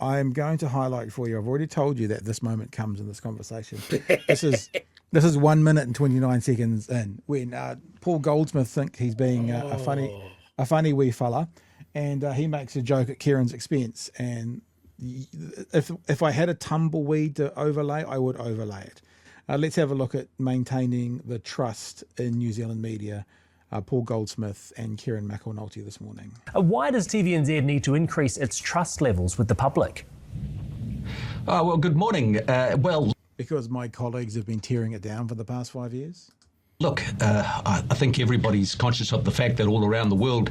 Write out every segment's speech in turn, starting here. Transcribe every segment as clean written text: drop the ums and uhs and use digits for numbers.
I'm going to highlight for you. I've already told you that this moment comes in this conversation. This is 1 minute and 29 seconds in when Paul Goldsmith thinks he's being a funny wee fella, and he makes a joke at Kieran's expense. And if I had a tumbleweed to overlay, I would overlay it. Let's have a look at maintaining the trust in New Zealand media. Paul Goldsmith and Kieran McAnulty this morning. Why does TVNZ need to increase its trust levels with the public? Well, good morning. Because my colleagues have been tearing it down for the past 5 years. Look, I think everybody's conscious of the fact that all around the world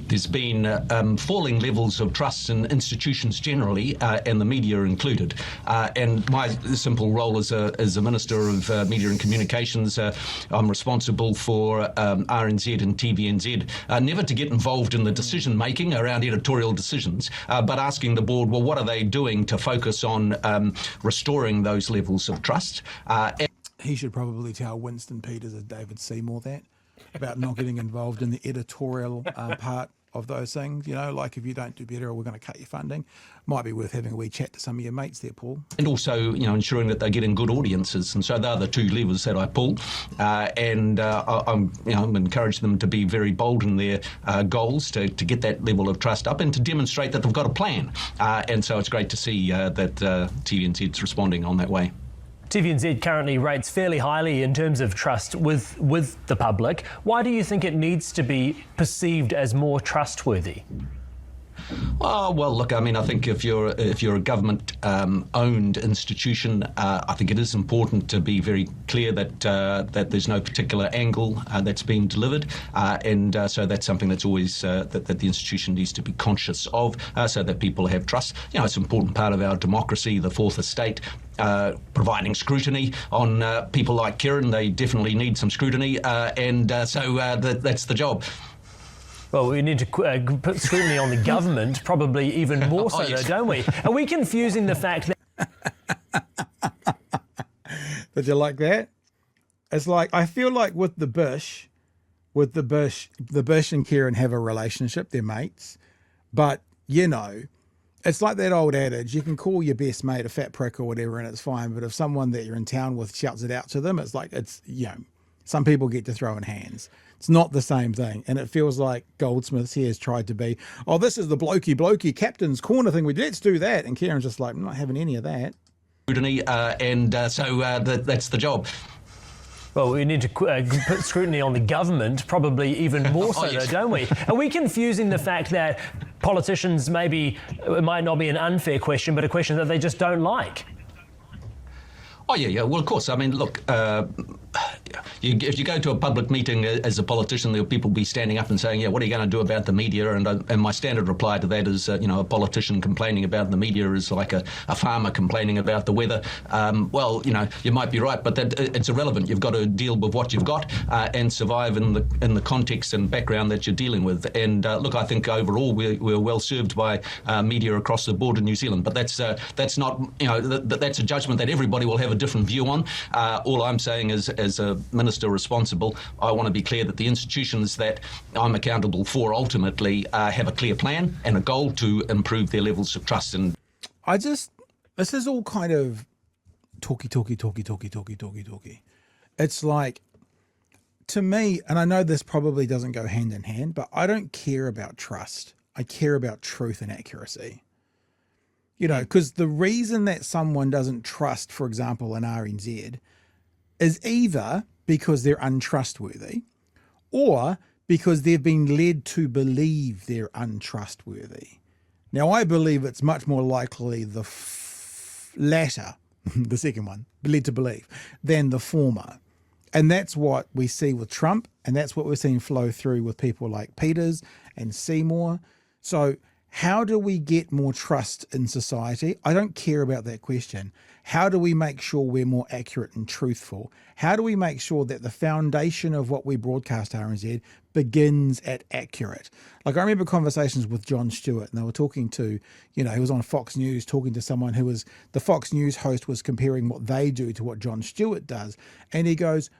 there's been falling levels of trust in institutions generally, and the media included. And my simple role as a Minister of Media and Communications, I'm responsible for RNZ and TVNZ, never to get involved in the decision-making around editorial decisions, but asking the board, well, what are they doing to focus on restoring those levels of trust? He should probably tell Winston Peters as David Seymour that about not getting involved in the editorial part of those things. You know, like if you don't do better, we're going to cut your funding. Might be worth having a wee chat to some of your mates there, Paul. And also, ensuring that they're getting good audiences. And so they're the two levers that I pull. I'm encouraging them to be very bold in their goals to get that level of trust up and to demonstrate that they've got a plan. And so it's great to see that TVNZ's responding on that way. TVNZ currently rates fairly highly in terms of trust with the public. Why do you think it needs to be perceived as more trustworthy? Oh, well, look, I mean, I think if you're a government-owned institution, I think it is important to be very clear that there's no particular angle that's being delivered, so that's something that's always that the institution needs to be conscious of, so that people have trust. It's an important part of our democracy, the fourth estate. Providing scrutiny on people like Kieran. They definitely need some scrutiny, so that's the job. Well, we need to put scrutiny on the government, probably even more so, though, don't we? Are we confusing the fact that... Did you like that? It's like, I feel like with the Bush and Kieran have a relationship, they're mates, but, it's like that old adage, you can call your best mate a fat prick or whatever and it's fine, but if someone that you're in town with shouts it out to them, it's like, some people get to throwing hands. It's not the same thing. And it feels like Goldsmith here has tried to be, this is the blokey captain's corner thing. Let's do that. And Kieran's just like, I'm not having any of that. Scrutiny, so that's the job. Well, we need to put scrutiny on the government, probably even more so, though, don't we? Are we confusing the fact that politicians it might not be an unfair question, but a question that they just don't like? Oh, yeah. Well, of course. I mean, look, if you go to a public meeting as a politician, there'll people be standing up and saying, what are you going to do about the media? And my standard reply to that is, a politician complaining about the media is like a farmer complaining about the weather. You might be right, but it's irrelevant. You've got to deal with what you've got and survive in the context and background that you're dealing with. And look, I think overall we're well served by media across the board in New Zealand. But that's not, that's a judgment that everybody will have a different view on. All I'm saying is, as a minister responsible, I want to be clear that the institutions that I'm accountable for ultimately have a clear plan and a goal to improve their levels of trust. And this is all kind of talky. It's like, to me, and I know this probably doesn't go hand in hand, but I don't care about trust. I care about truth and accuracy. Because the reason that someone doesn't trust, for example, an RNZ is either because they're untrustworthy or because they've been led to believe they're untrustworthy. Now, I believe it's much more likely the latter, the second one, led to believe, than the former. And that's what we see with Trump, and that's what we're seeing flow through with people like Peters and Seymour. So how do we get more trust in society? I don't care about that question. How do we make sure we're more accurate and truthful? How do we make sure that the foundation of what we broadcast RNZ begins at accurate? Like, I remember conversations with Jon Stewart, and they were talking to, he was on Fox News talking to someone who was, the Fox News host was comparing what they do to what Jon Stewart does. And he goes,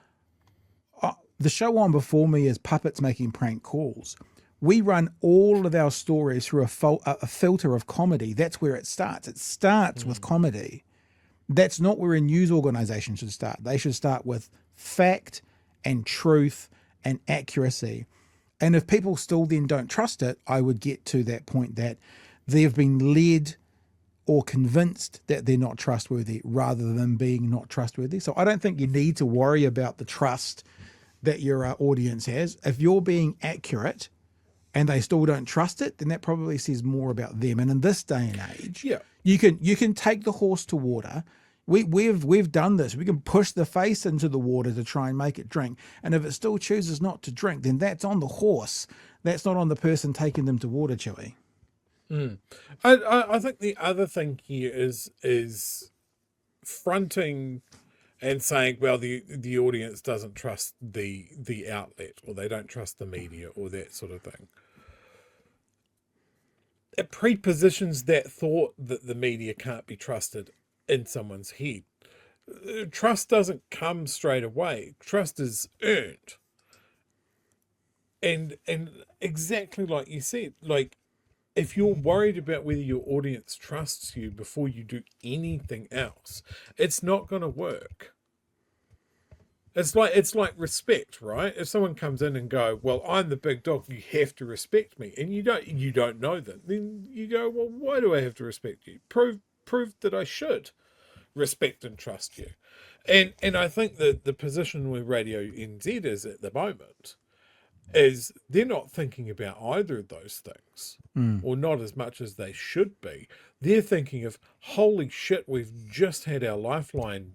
the show on before me is puppets making prank calls. We run all of our stories through a filter of comedy. That's where it starts. It starts with comedy. That's not where a news organization should start. They should start with fact and truth and accuracy. And if people still then don't trust it, I would get to that point that they've been led or convinced that they're not trustworthy rather than being not trustworthy. So I don't think you need to worry about the trust that your audience has. If you're being accurate and they still don't trust it, then that probably says more about them. And in this day and age, you can take the horse to water. We've done this. We can push the face into the water to try and make it drink. And if it still chooses not to drink, then that's on the horse. That's not on the person taking them to water, Chewie. I think the other thing here is fronting and saying, well, the audience doesn't trust the outlet, or they don't trust the media, or that sort of thing. It prepositions that thought that the media can't be trusted in someone's head. Trust doesn't come straight away. Trust is earned. And exactly like you said, like, if you're worried about whether your audience trusts you before you do anything else, it's not going to work. It's like respect, right? If someone comes in and go, well, I'm the big dog, you have to respect me, and you don't know that, then you go, well, why do I have to respect you? Prove that I should respect and trust you. And I think that the position where Radio NZ is at the moment is they're not thinking about either of those things, or not as much as they should be. They're thinking of, holy shit, we've just had our lifeline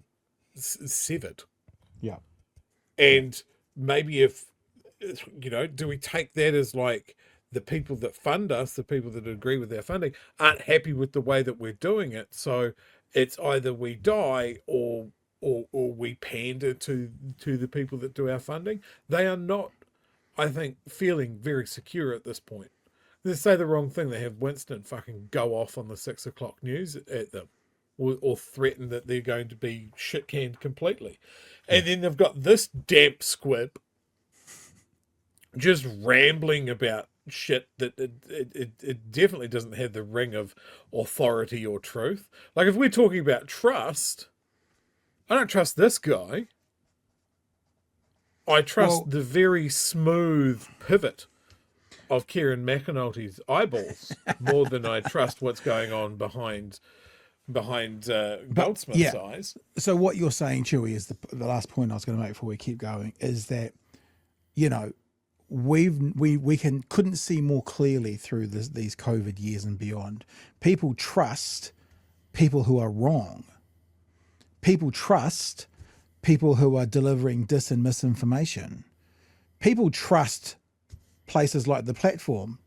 severed. Yeah. And maybe if, do we take that as like the people that fund us, the people that agree with our funding, aren't happy with the way that we're doing it, so it's either we die or we pander to the people that do our funding? They are not, I think, feeling very secure at this point. They say the wrong thing, they have Winston fucking go off on the 6 o'clock news at them, or threaten that they're going to be shit canned completely. And then they've got this damp squib just rambling about shit that it definitely doesn't have the ring of authority or truth. Like, if we're talking about trust, I don't trust this guy. I trust the very smooth pivot of Kieran McAnulty's eyeballs more than I trust what's going on behind Goldsmith's eyes. So what you're saying, Chewie, is the last point I was going to make before we keep going, is that, we couldn't see more clearly through these COVID years and beyond. People trust people who are wrong. People trust people who are delivering dis and misinformation. People trust places like The Platform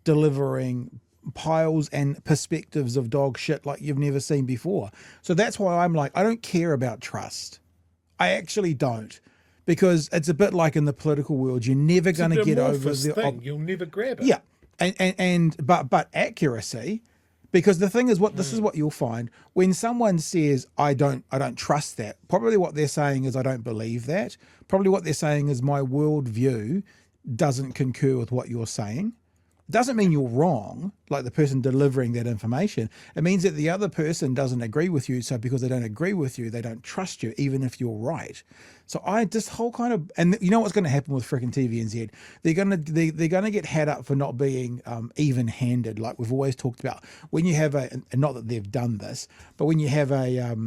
delivering piles and perspectives of dog shit like you've never seen before. So that's why I'm like, I don't care about trust. I actually don't. Because it's a bit like in the political world, you're never going to get over the thing. You'll never grab it. Yeah. But accuracy, because the thing is, this is what you'll find when someone says, I don't trust that. Probably what they're saying is, I don't believe that. Probably what they're saying is, my worldview doesn't concur with what you're saying. Doesn't mean you're wrong, like the person delivering that information. It means that the other person doesn't agree with you. So because they don't agree with you, they don't trust you, even if you're right. So this whole kind of, and you know what's going to happen with freaking TVNZ? They're going to get had up for not being even-handed, like we've always talked about. When you have and not that they've done this, but when you have a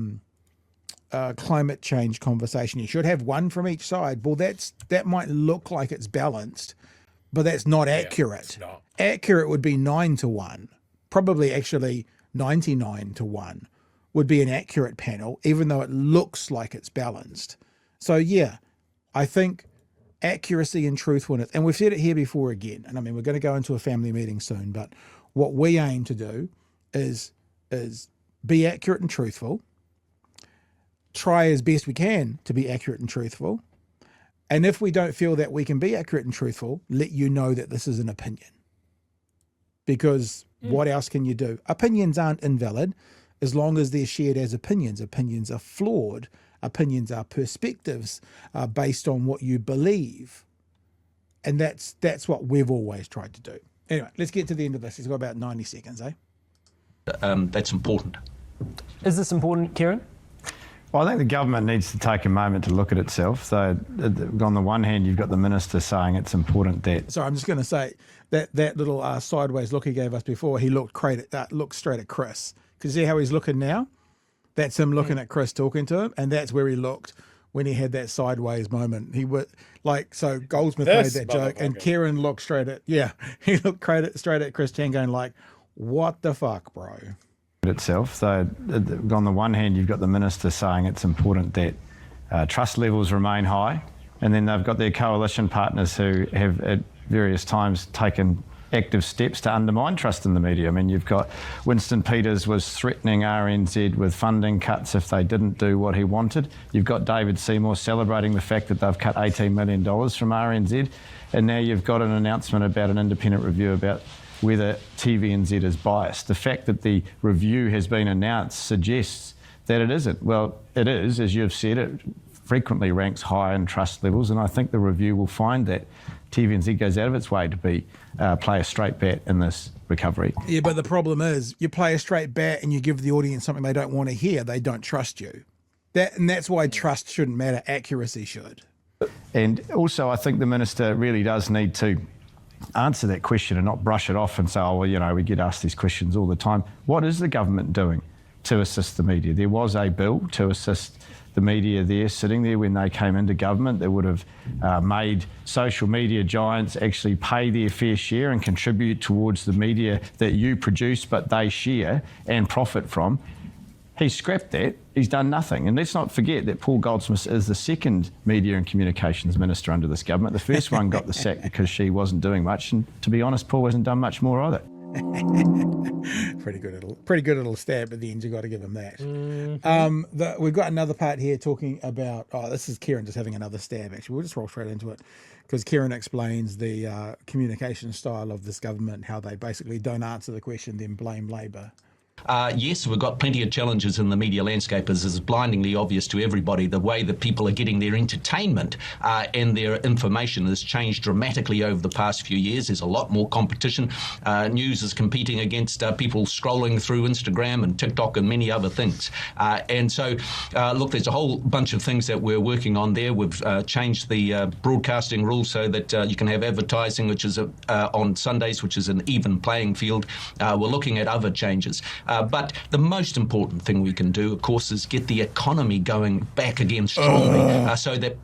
climate change conversation, you should have one from each side. Well, that might look like it's balanced, but that's not accurate. It's not. Accurate would be 9-1. Probably actually 99-1 would be an accurate panel, even though it looks like it's balanced. So yeah, I think accuracy and truthfulness, and we've said it here before again, and I mean, we're going to go into a family meeting soon, but what we aim to do is be accurate and truthful, try as best we can to be accurate and truthful. And if we don't feel that we can be accurate and truthful, let you know that this is an opinion. Because what else can you do? Opinions aren't invalid as long as they're shared as opinions. Opinions are flawed. Opinions are perspectives based on what you believe. And that's what we've always tried to do. Anyway, let's get to the end of this. It's got about 90 seconds, eh? That's important. Is this important, Kieran? Well, I think the government needs to take a moment to look at itself. So on the one hand, you've got the minister saying it's important that... Sorry, I'm just going to say that little sideways look he gave us before, he looked straight at Chris. Because see how he's looking now? That's him looking at Chris talking to him, and that's where he looked when he had that sideways moment. He would so Goldsmith made that joke, and Kieran looked straight at he looked straight at Chris Chan going like, "What the fuck, bro?" Itself. So on the one hand, you've got the minister saying it's important that trust levels remain high, and then they've got their coalition partners who have at various times taken active steps to undermine trust in the media. I mean, you've got Winston Peters was threatening RNZ with funding cuts if they didn't do what he wanted. You've got David Seymour celebrating the fact that they've cut $18 million from RNZ, and now you've got an announcement about an independent review about whether TVNZ is biased. The fact that the review has been announced suggests that it isn't. Well, it is, as you've said, it frequently ranks high in trust levels, and I think the review will find that TVNZ goes out of its way to play a straight bat in this recovery. Yeah, but the problem is you play a straight bat and you give the audience something they don't want to hear. They don't trust you. That's why trust shouldn't matter. Accuracy should. And also, I think the minister really does need to answer that question and not brush it off and say, oh, well, we get asked these questions all the time. What is the government doing to assist the media? There was a bill to assist the media there, sitting there when they came into government, that would have made social media giants actually pay their fair share and contribute towards the media that you produce but they share and profit from. He's scrapped that. He's done nothing. And let's not forget that Paul Goldsmith is the second Media and Communications Minister under this government. The first one got the sack because she wasn't doing much. And to be honest, Paul hasn't done much more either. Pretty good little stab at the end. You got to give him that. We've got another part here talking about. Oh, this is Kieran just having another stab. Actually, we'll just roll straight into it because Kieran explains the communication style of this government, how they basically don't answer the question, then blame Labor. Yes, we've got plenty of challenges in the media landscape, as is blindingly obvious to everybody. The way that people are getting their entertainment and their information has changed dramatically over the past few years. There's a lot more competition. News is competing against people scrolling through Instagram and TikTok and many other things. And so, look, there's a whole bunch of things that we're working on there. We've changed the broadcasting rules so that you can have advertising, which is on Sundays, which is an even playing field. We're looking at other changes. But the most important thing we can do, of course, is get the economy going back again strongly so that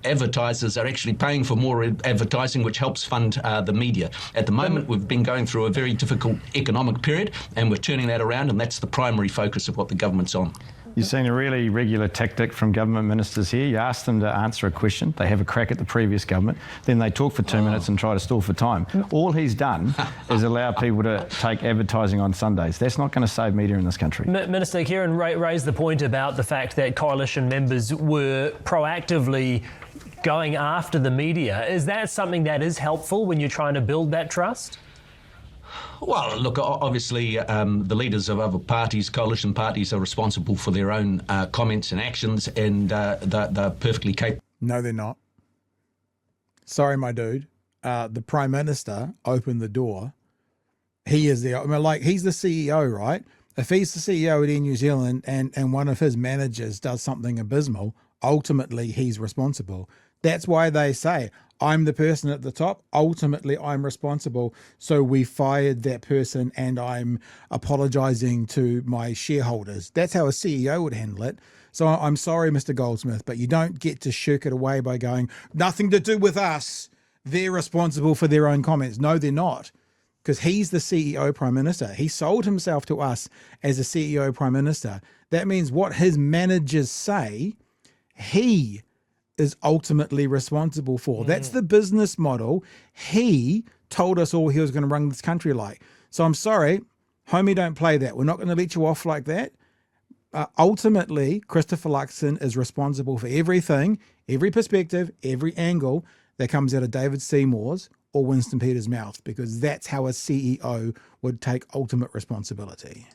advertisers are actually paying for more advertising, which helps fund the media. At the moment, we've been going through a very difficult economic period, and we're turning that around, and that's the primary focus of what the government's on. You've seen a really regular tactic from government ministers here. You ask them to answer a question, they have a crack at the previous government, then they talk for 2 minutes and try to stall for time. All he's done is allow people to take advertising on Sundays. That's not going to save media in this country. Minister Kieran raised the point about the fact that coalition members were proactively going after the media. Is that something that is helpful when you're trying to build that trust? Well, look, obviously the leaders of other parties, coalition parties, are responsible for their own comments and actions, and they're perfectly capable. No, they're not. Sorry, my dude. The Prime Minister opened the door. He is he's the CEO, right? If he's the CEO at Air New Zealand and one of his managers does something abysmal, ultimately he's responsible. That's why they say, I'm the person at the top. Ultimately, I'm responsible. So we fired that person and I'm apologizing to my shareholders. That's how a CEO would handle it. So I'm sorry, Mr. Goldsmith, but you don't get to shirk it away by going, nothing to do with us. They're responsible for their own comments. No, they're not. Because he's the CEO Prime Minister. He sold himself to us as a CEO Prime Minister. That means what his managers say, he is ultimately responsible for. That's the business model he told us all he was going to run this country like. So I'm sorry, homie, don't play that. We're not going to let you off like that. Ultimately, Christopher Luxon is responsible for everything, every perspective, every angle that comes out of David Seymour's or Winston Peters' mouth, because that's how a CEO would take ultimate responsibility.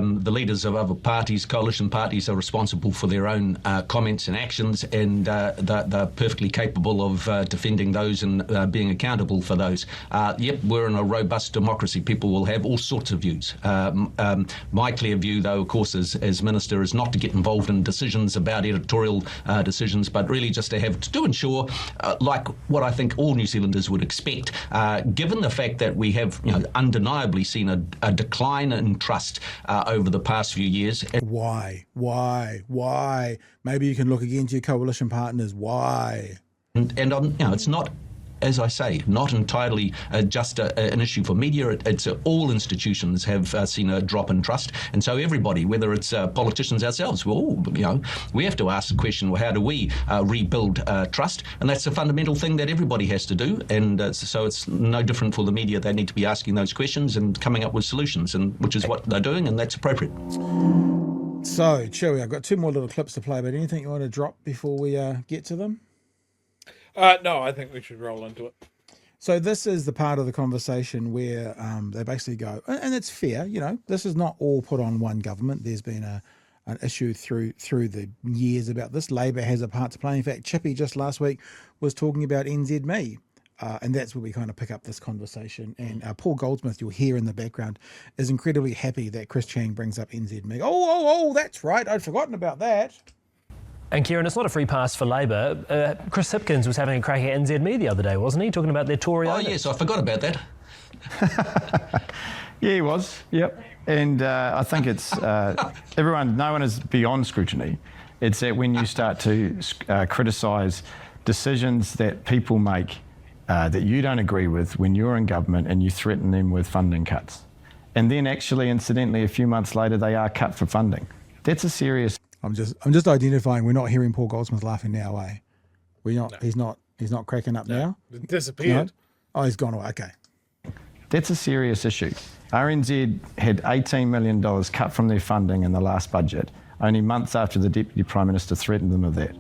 The leaders of other parties, coalition parties, are responsible for their own comments and actions, and they're perfectly capable of defending those and being accountable for those. Yep, we're in a robust democracy. People will have all sorts of views. My clear view, though, of course, as Minister, is not to get involved in decisions about editorial decisions, but really just to ensure, like what I think all New Zealanders would expect, given the fact that we have undeniably seen a decline in trust over the past few years. Why? Maybe you can look again to your coalition partners. Why? And it's not, as I say, not entirely just an issue for media. It's all institutions have seen a drop in trust, and so everybody, whether it's politicians ourselves, we have to ask the question: well, how do we rebuild trust? And that's a fundamental thing that everybody has to do. And so it's no different for the media. They need to be asking those questions and coming up with solutions, and which is what they're doing, and that's appropriate. So, Chewie, I've got 2 more little clips to play, but anything you want to drop before we get to them? No, I think we should roll into it. So this is the part of the conversation where they basically go, and it's fair, this is not all put on one government. There's been an issue through the years about this. Labor has a part to play. In fact, Chippy just last week was talking about NZME. And that's where we kind of pick up this conversation. And Paul Goldsmith, you'll hear in the background, is incredibly happy that Chris Chang brings up NZME. Oh, that's right. I'd forgotten about that. And Kieran, it's not a free pass for Labor. Chris Hipkins was having a crack at NZME the other day, wasn't he? Talking about their Tory owners. Oh, yes, I forgot about that. Yeah, he was. Yep. And I think it's no one is beyond scrutiny. It's that when you start to criticise decisions that people make that you don't agree with when you're in government, and you threaten them with funding cuts. And then actually, incidentally, a few months later, they are cut for funding. That's a serious... I'm just identifying. We're not hearing Paul Goldsmith laughing now, eh? We're not. No. He's not cracking up now. It disappeared. No? Oh, he's gone away. Okay. That's a serious issue. RNZ had $18 million cut from their funding in the last budget, only months after the Deputy Prime Minister threatened them with that.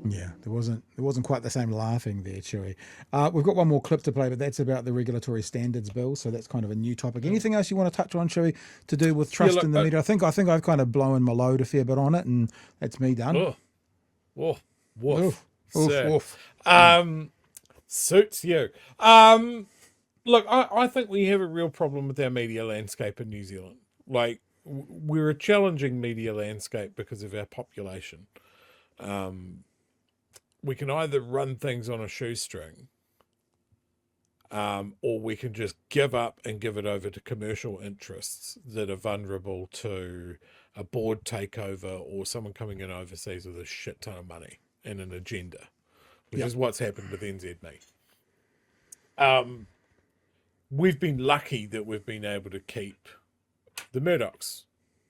Yeah, there wasn't quite the same laughing there, Chewie. We've got one more clip to play, but that's about the regulatory standards bill, so that's kind of a new topic. Anything else you want to touch on, Chewie, to do with trust in the media? I think I've kind of blown my load a fair bit on it, and that's me done. Woof. Suits you. Look, I think we have a real problem with our media landscape in New Zealand. Like, we're a challenging media landscape because of our population. We can either run things on a shoestring, or we can just give up and give it over to commercial interests that are vulnerable to a board takeover or someone coming in overseas with a shit ton of money and an agenda, which is what's happened with NZME. We've been lucky that we've been able to keep the Murdochs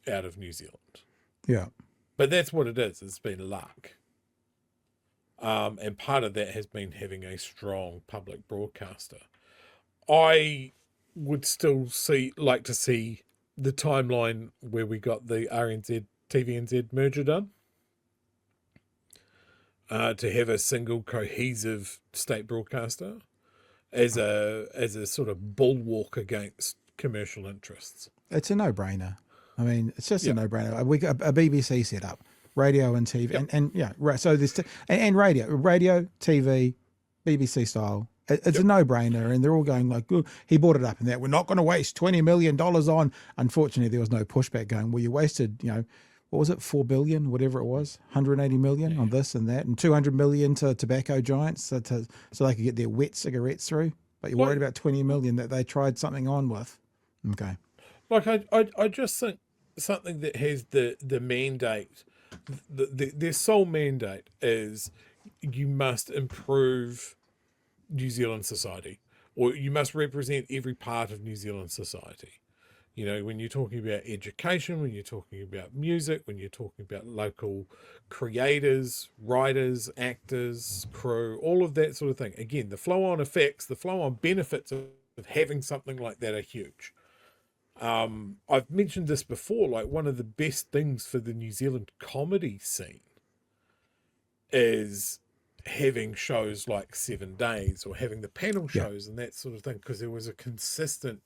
out of New Zealand. Yeah. But that's what it is. It's been luck. And part of that has been having a strong public broadcaster. I would still like to see the timeline where we got the RNZ TVNZ merger done. To have a single cohesive state broadcaster as a sort of bulwark against commercial interests. It's a no-brainer. I mean, it's just a no-brainer. We got a BBC set up, radio and TV, and so this and radio, TV, BBC style. It's a no-brainer, and they're all going like, oh, he brought it up and that. We're not going to waste $20 million on. Unfortunately, there was no pushback going, well, you wasted, what was it, 4 billion, whatever it was, 180 million on this and that, and 200 million to tobacco giants so they could get their wet cigarettes through. But you're worried about 20 million that they tried something on with. Okay. Like, I just think something that has the mandate, their sole mandate is you must improve New Zealand society, or you must represent every part of New Zealand society. When you're talking about education, when you're talking about music, when you're talking about local creators, writers, actors, crew, all of that sort of thing. Again, the flow-on effects, the flow-on benefits of having something like that are huge. I've mentioned this before, like one of the best things for the New Zealand comedy scene is having shows like 7 Days or having the panel shows and that sort of thing, because there was a consistent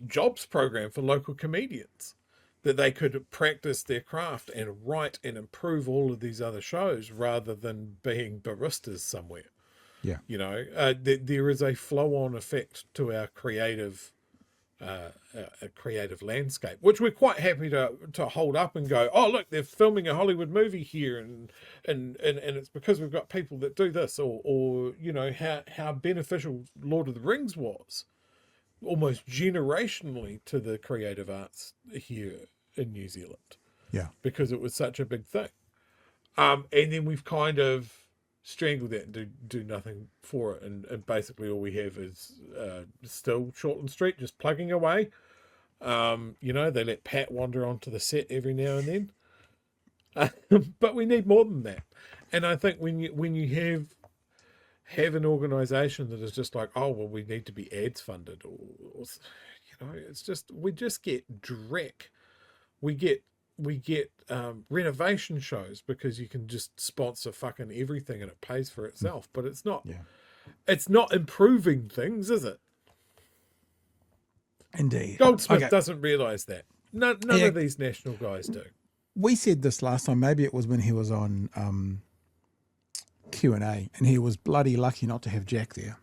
jobs program for local comedians, that they could practice their craft and write and improve all of these other shows rather than being baristas somewhere. Yeah. There is a flow-on effect to our creative landscape, which we're quite happy to hold up and go, oh look, they're filming a Hollywood movie here, and it's because we've got people that do this, or how beneficial Lord of the Rings was, almost generationally, to the creative arts here in New Zealand. Yeah. Because it was such a big thing. And then we've kind of strangled that and do nothing for it, and basically all we have is still Shortland Street just plugging away. They let Pat wander onto the set every now and then, but we need more than that. And I think when you have an organization that is just like, oh well, we need to be ads funded, or it's just, we just get dreck. We get renovation shows because you can just sponsor fucking everything and it pays for itself, but it's not improving things, is it? Indeed. Goldsmith doesn't realize that. None of these national guys do. We said this last time, maybe it was when he was on Q&A, and he was bloody lucky not to have Jack there,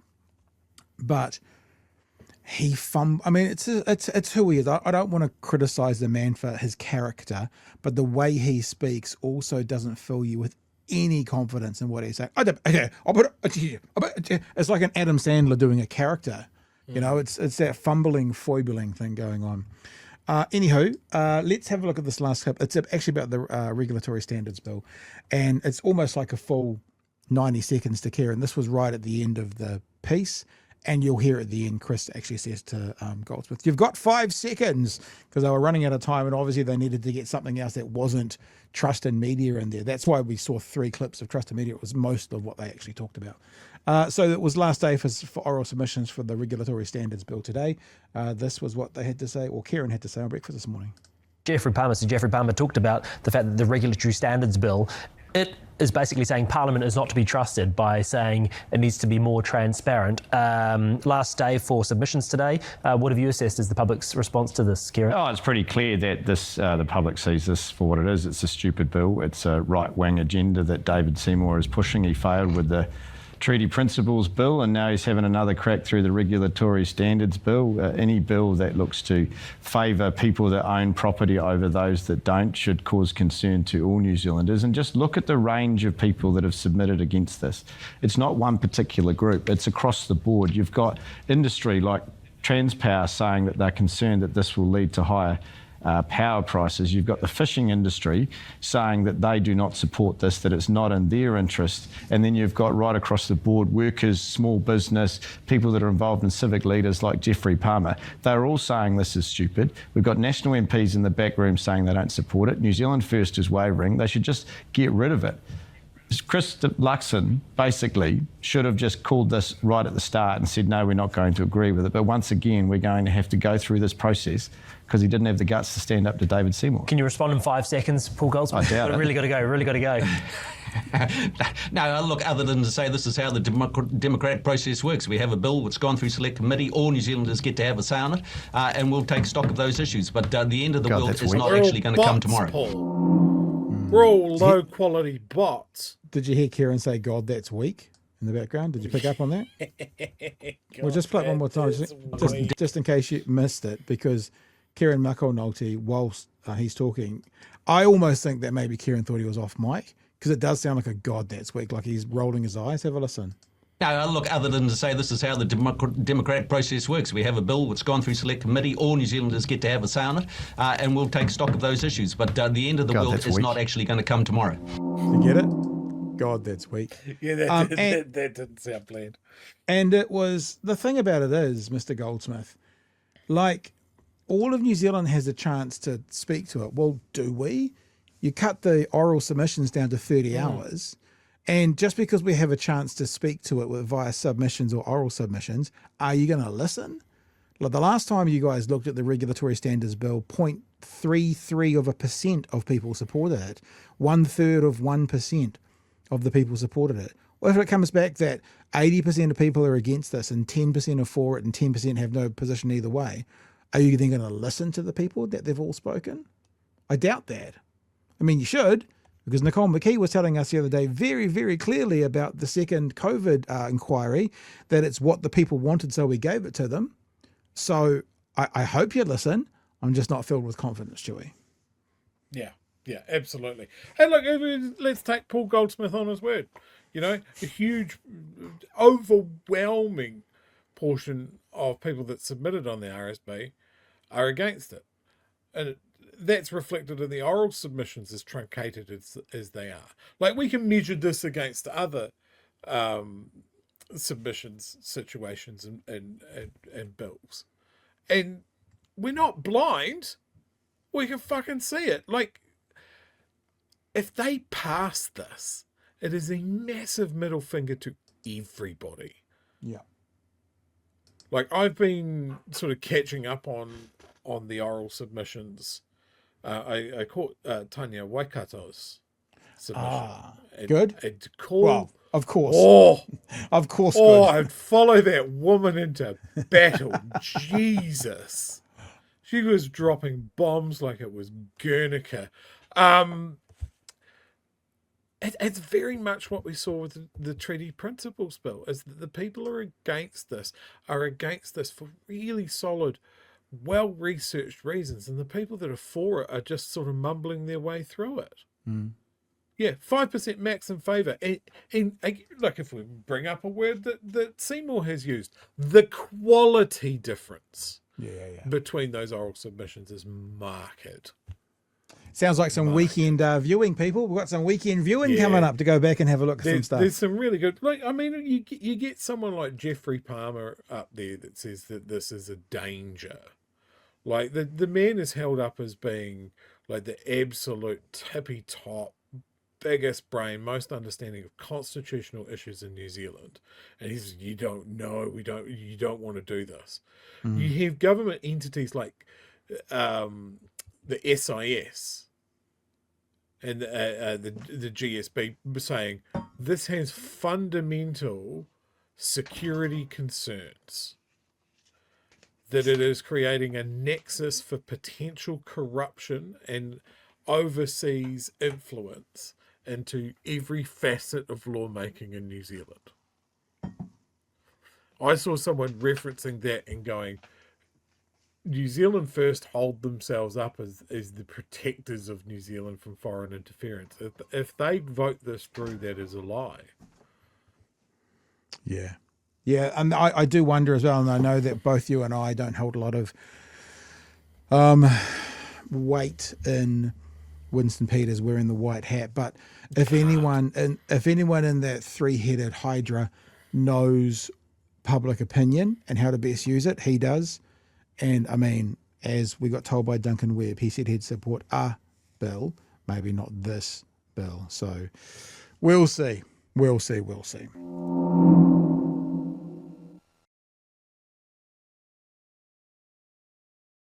but I mean, it's who he is. I don't want to criticize the man for his character, but the way he speaks also doesn't fill you with any confidence in what he's saying. It's like an Adam Sandler doing a character. It's that fumbling, foibling thing going on. Anywho, let's have a look at this last clip. It's actually about the Regulatory Standards Bill, and it's almost like a full 90 seconds to Kieran. This was right at the end of the piece. And you'll hear at the end, Chris actually says to Goldsmith, you've got 5 seconds, because they were running out of time, and obviously they needed to get something else that wasn't trust in media in there. That's why we saw 3 clips of trust in media. It was most of what they actually talked about. So it was last day for oral submissions for the Regulatory Standards Bill today. This was what they had to say, or Kieran had to say on breakfast this morning. Jeffrey Palmer talked about the fact that the Regulatory Standards Bill, it is basically saying Parliament is not to be trusted, by saying it needs to be more transparent. Last day for submissions today. What have you assessed as the public's response to this, Kieran? Oh, it's pretty clear that the public sees this for what it is. It's a stupid bill. It's a right-wing agenda that David Seymour is pushing. He failed with the Treaty Principles Bill, and now he's having another crack through the Regulatory Standards Bill. Any bill that looks to favour people that own property over those that don't should cause concern to all New Zealanders. And just look at the range of people that have submitted against this. It's not one particular group, it's across the board. You've got industry like Transpower saying that they're concerned that this will lead to higher power prices. You've got the fishing industry saying that they do not support this, that it's not in their interest. And then you've got right across the board workers, small business, people that are involved in civic leaders like Jeffrey Palmer. They're all saying this is stupid. We've got national MPs in the back room saying they don't support it. New Zealand First is wavering. They should just get rid of it. Chris Luxon basically should have just called this right at the start and said, no, we're not going to agree with it. But once again, we're going to have to go through this process because he didn't have the guts to stand up to David Seymour. Can you respond in 5 seconds, Paul Goldsmith? I doubt it. Really got to go. No, look, other than to say this is how the democratic process works. We have a bill that's gone through select committee. All New Zealanders get to have a say on it, and we'll take stock of those issues. But the end of the world is not actually going to come tomorrow. We're all low-quality bots. Did you hear Kieran say, God, that's weak in the background? Did you pick up on that? We'll just play it one more time, just in case you missed it, because Kieran McAnulty, whilst he's talking, I almost think that maybe Kieran thought he was off mic, because it does sound like a God, that's weak, like he's rolling his eyes. Have a listen. No, look, other than to say this is how the democratic process works. We have a bill that's gone through select committee. All New Zealanders get to have a say on it, and we'll take stock of those issues. But the end of the world is not actually going to come tomorrow. You get it? God, that's weak. Yeah, that didn't sound planned. And it was, the thing about it is, Mr. Goldsmith, like, all of New Zealand has a chance to speak to it. Well, do we? You cut the oral submissions down to 30 hours. And just because we have a chance to speak to it via submissions or oral submissions, are you going to listen? Like the last time you guys looked at the Regulatory Standards Bill, 0.33% of people supported it. 1/3 of the people supported it. What if it comes back that 80% of people are against this and 10% are for it and 10% have no position either way? Are you then going to listen to the people that they've all spoken? I doubt that. I mean, you should, because Nicole McKee was telling us the other day very, very clearly about the second COVID inquiry, that it's what the people wanted, so we gave it to them. So I hope you listen. I'm just not filled with confidence, Chewie. Yeah, absolutely. Hey, look, let's take Paul Goldsmith on his word. You know, a huge, overwhelming portion of people that submitted on the RSB are against it. And that's reflected in the oral submissions, as truncated as they are. Like, we can measure this against other submissions, situations, and bills. And we're not blind. We can fucking see it. Like, if they pass this, it is a massive middle finger to everybody. Yeah. Like, I've been sort of catching up on the oral submissions. I caught Tanya Waikato's submission. Good. And called, Well, of course. Of course. Oh, Good. I'd follow that woman into battle. Jesus. She was dropping bombs like it was Guernica. It's very much what we saw with the Treaty Principles Bill, is that the people are against this for really solid, well-researched reasons, and the people that are for it are just sort of mumbling their way through it. Mm. Yeah, 5% max in favour. And like, if we bring up a word that Seymour has used, the quality difference between those oral submissions is marked. Sounds like some weekend viewing, people. We've got some weekend viewing coming up to go back and have a look at some stuff. There's some really good, like, I mean, you get someone like Jeffrey Palmer up there that says that this is a danger. Like, the man is held up as being like the absolute tippy top, biggest brain, most understanding of constitutional issues in New Zealand. And he says, you don't know, you don't want to do this. You have government entities like the SIS and the GSB saying this has fundamental security concerns, that it is creating a nexus for potential corruption and overseas influence into every facet of lawmaking in New Zealand. I saw someone referencing that and going, New Zealand First hold themselves up as the protectors of New Zealand from foreign interference. If they vote this through, that is a lie. Yeah. Yeah, and I do wonder as well, and I know that both you and I don't hold a lot of weight in Winston Peters wearing the white hat, but if anyone in that three-headed hydra knows public opinion and how to best use it, he does. And I mean, as we got told by Duncan Webb, he said he'd support a bill, maybe not this bill. So we'll see. We'll see.